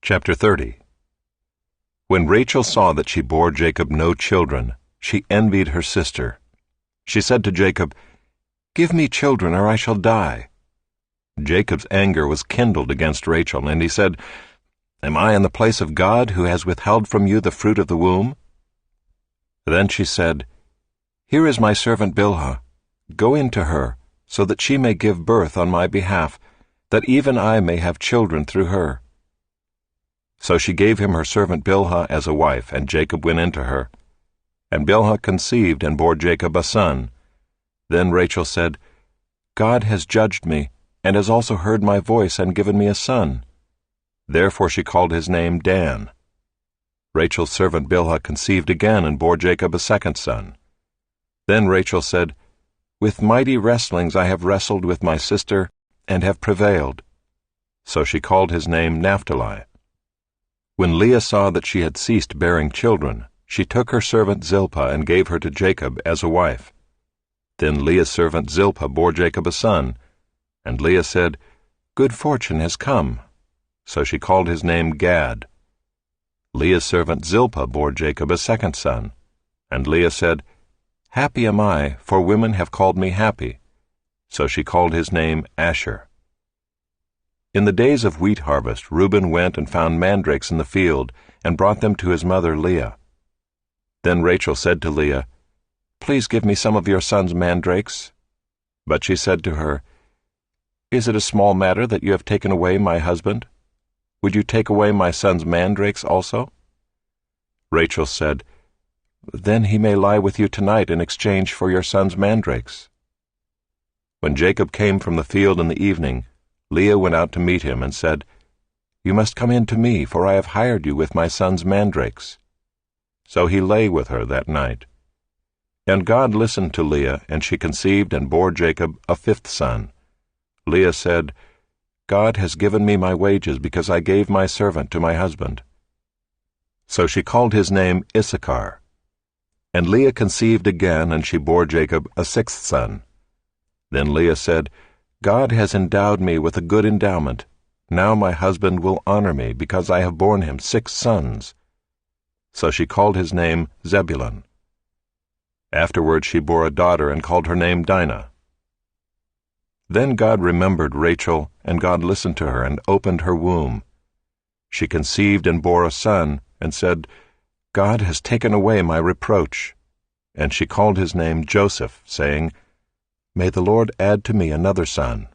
Chapter 30. When Rachel saw that she bore Jacob no children, she envied her sister. She said to Jacob, "Give me children, or I shall die." Jacob's anger was kindled against Rachel, and he said, "Am I in the place of God, who has withheld from you the fruit of the womb?" Then she said, "Here is my servant Bilhah. Go in to her, so that she may give birth on my behalf, that even I may have children through her." So she gave him her servant Bilhah as a wife, and Jacob went in to her. And Bilhah conceived and bore Jacob a son. Then Rachel said, "God has judged me, and has also heard my voice and given me a son." Therefore she called his name Dan. Rachel's servant Bilhah conceived again and bore Jacob a second son. Then Rachel said, "With mighty wrestlings I have wrestled with my sister, and have prevailed." So she called his name Naphtali. When Leah saw that she had ceased bearing children, she took her servant Zilpah and gave her to Jacob as a wife. Then Leah's servant Zilpah bore Jacob a son, and Leah said, "Good fortune has come." So she called his name Gad. Leah's servant Zilpah bore Jacob a second son, and Leah said, "Happy am I, for women have called me happy." So she called his name Asher. In the days of wheat harvest, Reuben went and found mandrakes in the field, and brought them to his mother Leah. Then Rachel said to Leah, "Please give me some of your son's mandrakes." But she said to her, "Is it a small matter that you have taken away my husband? Would you take away my son's mandrakes also?" Rachel said, "Then he may lie with you tonight in exchange for your son's mandrakes." When Jacob came from the field in the evening, Leah went out to meet him and said, "You must come in to me, for I have hired you with my son's mandrakes." So he lay with her that night. And God listened to Leah, and she conceived and bore Jacob a fifth son. Leah said, "God has given me my wages, because I gave my servant to my husband." So she called his name Issachar. And Leah conceived again, and she bore Jacob a sixth son. Then Leah said, "God has endowed me with a good endowment. Now my husband will honor me, because I have borne him 6 sons." So she called his name Zebulun. Afterward she bore a daughter, and called her name Dinah. Then God remembered Rachel, and God listened to her, and opened her womb. She conceived and bore a son, and said, "God has taken away my reproach." And she called his name Joseph, saying, "May the Lord add to me another son."